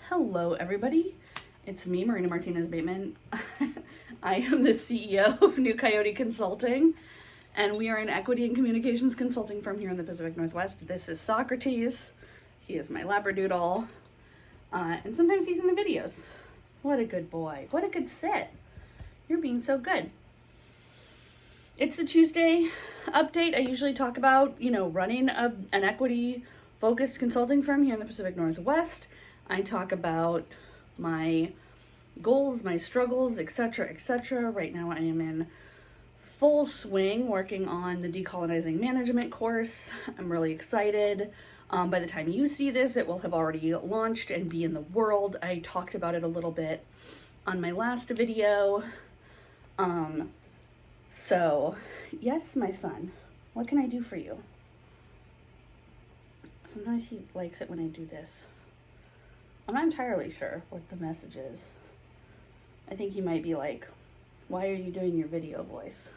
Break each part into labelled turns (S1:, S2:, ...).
S1: Hello everybody, it's me, Martinez-Bateman. I am the CEO of New Coyote Consulting, and we are an equity and communications consulting firm here in the Pacific Northwest. This is Socrates. He is my Labradoodle, and sometimes he's in the videos. What a good boy. What a good sit. You're being so good. It's the Tuesday update. I usually talk about, running an equity-focused consulting firm here in the Pacific Northwest. I talk about my goals, my struggles, etc., etc. Right now I am in full swing working on the Decolonizing Management course. I'm really excited. By the time you see this, it will have already launched and be in the world. I talked about it a little bit on my last video. So, yes, my son, what can I do for you? Sometimes he likes it when I do this. I'm not entirely sure what the message is. I think he might be like, why are you doing your video voice?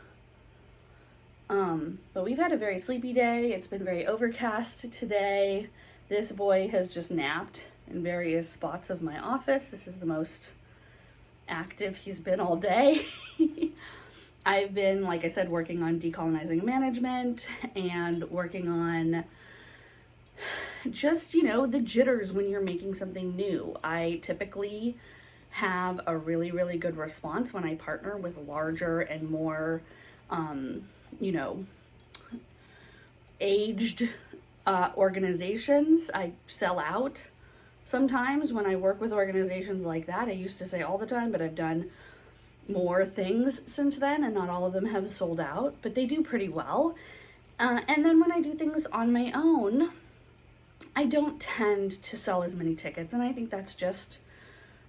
S1: But we've had a very sleepy day. It's been very overcast today. This boy has just napped in various spots of my office. This is the most active he's been all day. I've been, like I said, working on decolonizing management and working on just, the jitters when you're making something new. I typically have a really, really good response when I partner with larger and more, aged organizations. I sell out sometimes when I work with organizations like that. I used to say all the time, but I've done more things since then, and not all of them have sold out, but they do pretty well. And then when I do things on my own, I don't tend to sell as many tickets, and I think that's just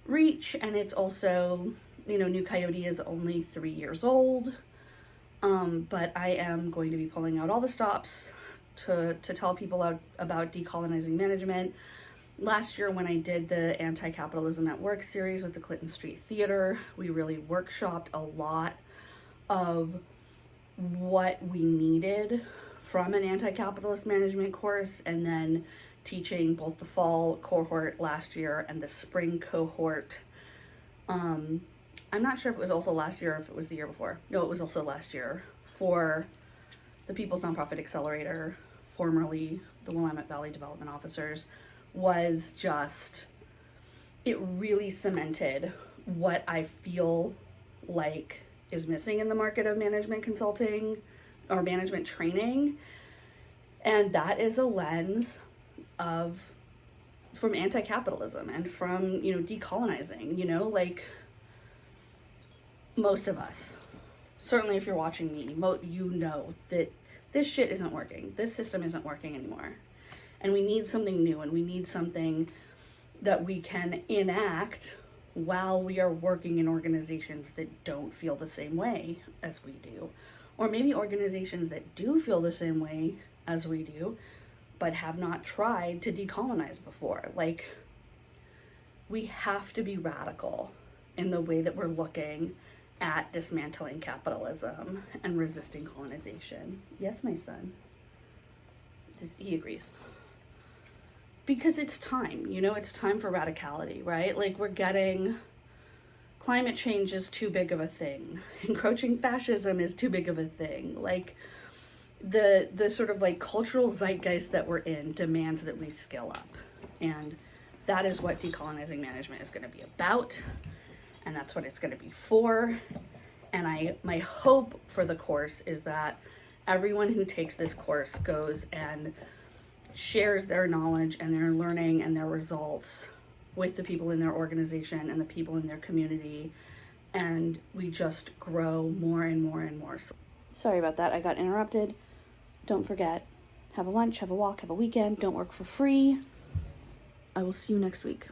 S1: reach. And it's also, New Coyote is only 3 years old, but I am going to be pulling out all the stops to tell people about decolonizing management. Last year when I did the Anti-Capitalism at Work series with the Clinton Street Theater, we really workshopped a lot of what we needed from an anti-capitalist management course, and then teaching both the fall cohort last year and the spring cohort. I'm not sure if it was also last year or if it was the year before. No, it was also last year for the People's Nonprofit Accelerator, formerly the Willamette Valley Development Officers. Was just, it really cemented what I feel like is missing in the market of management consulting or management training. And that is a lens from anti-capitalism and from, decolonizing, like most of us, certainly if you're watching me, you know that this shit isn't working. This system isn't working anymore. And we need something new, and we need something that we can enact while we are working in organizations that don't feel the same way as we do. Or maybe organizations that do feel the same way as we do, but have not tried to decolonize before. Like, we have to be radical in the way that we're looking at dismantling capitalism and resisting colonization. Yes, my son. He agrees. Because it's time, it's time for radicality, right? Like, we're getting, climate change is too big of a thing. Encroaching fascism is too big of a thing. Like, the sort of like cultural zeitgeist that we're in demands that we skill up. And that is what decolonizing management is going to be about. And that's what it's going to be for. And my hope for the course is that everyone who takes this course goes and shares their knowledge and their learning and their results with the people in their organization and the people in their community, and we just grow more and more and more. Sorry about that, I got interrupted. Don't forget, have a lunch, have a walk, have a weekend, don't work for free. I will see you next week.